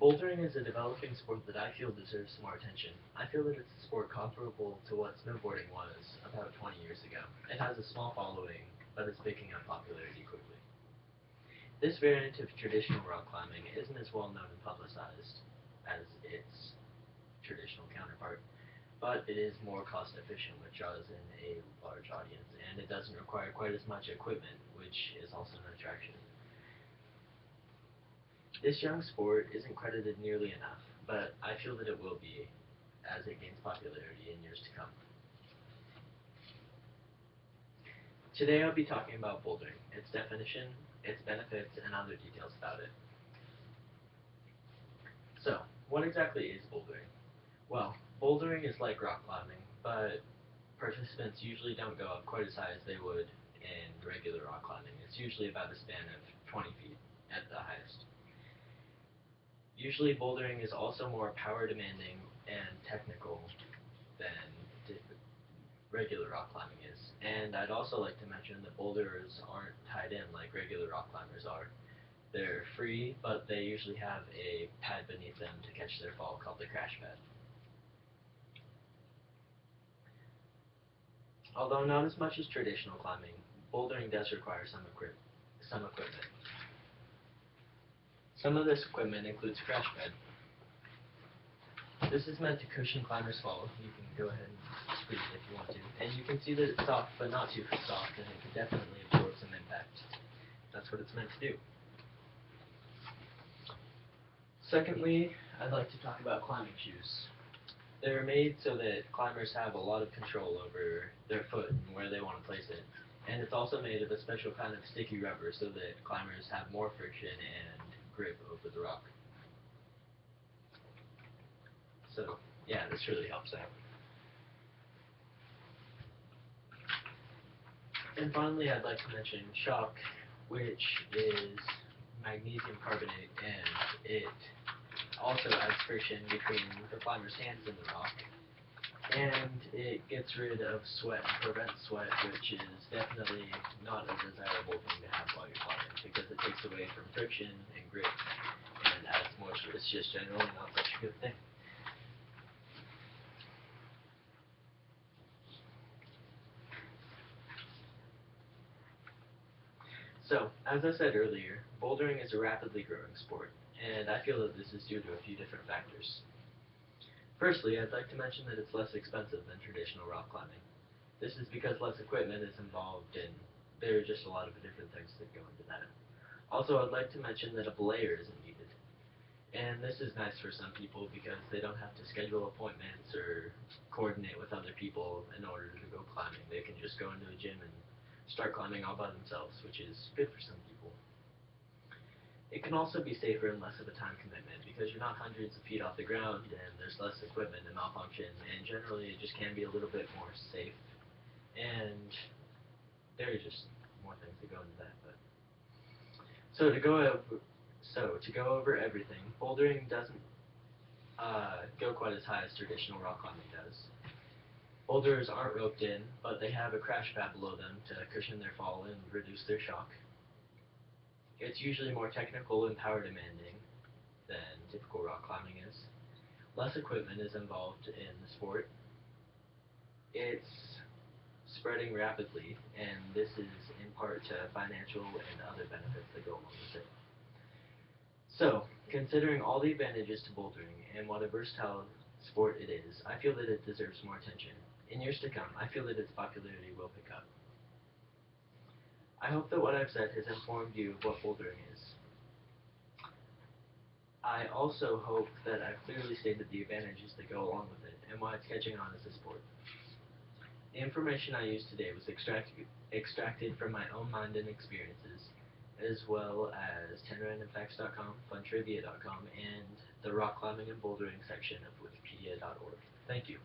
Bouldering is a developing sport that I feel deserves more attention. I feel that it's a sport comparable to what snowboarding was about 20 years ago. It has a small following, but it's picking up popularity quickly. This variant of traditional rock climbing isn't as well known and publicized as its traditional counterpart, but it is more cost efficient, which draws in a large audience, and it doesn't require quite as much equipment, which is also an attraction. This young sport isn't credited nearly enough, but I feel that it will be as it gains popularity in years to come. Today I'll be talking about bouldering, its definition, its benefits, and other details about it. So, what exactly is bouldering? Well, bouldering is like rock climbing, but participants usually don't go up quite as high as they would in regular rock climbing. It's usually about a span of 20 feet at the highest. Usually bouldering is also more power demanding and technical than regular rock climbing is. And I'd also like to mention that boulders aren't tied in like regular rock climbers are. They're free, but they usually have a pad beneath them to catch their fall called the crash pad. Although not as much as traditional climbing, bouldering does require some equipment. Some of this equipment includes a crash pad. This is meant to cushion climbers' fall. You can go ahead and squeeze it if you want to. And you can see that it's soft, but not too soft, and it can definitely absorb some impact. That's what it's meant to do. Secondly, I'd like to talk about climbing shoes. They're made so that climbers have a lot of control over their foot and where they want to place it. And it's also made of a special kind of sticky rubber so that climbers have more friction and grip over the rock. So, yeah, this really helps out. And finally, I'd like to mention shock, which is magnesium carbonate, and it also adds friction between the climber's hands and the rock, and it gets rid of sweat, prevents sweat, which is definitely not a desirable thing to have while you're climbing, because it takes away from friction and grip, and adds moisture. It's just generally not such a good thing. So, as I said earlier, bouldering is a rapidly growing sport, and I feel that this is due to a few different factors. Firstly, I'd like to mention that it's less expensive than traditional rock climbing. This is because less equipment is involved, and there are just a lot of different things that go into that. Also, I'd like to mention that a belayer isn't needed. And this is nice for some people because they don't have to schedule appointments or coordinate with other people in order to go climbing. They can just go into a gym and start climbing all by themselves, which is good for some people. It can also be safer and less of a time commitment because you're not hundreds of feet off the ground and there's less equipment to malfunction, and generally it just can be a little bit more safe. And there are just more things that go into that. But so to go over everything, bouldering doesn't go quite as high as traditional rock climbing does. Boulders aren't roped in, but they have a crash pad below them to cushion their fall and reduce their shock. It's usually more technical and power demanding than typical rock climbing is. Less equipment is involved in the sport. It's spreading rapidly, and this is in part to financial and other benefits that go along with it. So, considering all the advantages to bouldering and what a versatile sport it is, I feel that it deserves more attention. In years to come, I feel that its popularity will pick up. I hope that what I've said has informed you of what bouldering is. I also hope that I've clearly stated the advantages that go along with it and why it's catching on as a sport. The information I used today was extracted from my own mind and experiences, as well as 10randomfacts.com, funtrivia.com, and the rock climbing and bouldering section of wikipedia.org. Thank you.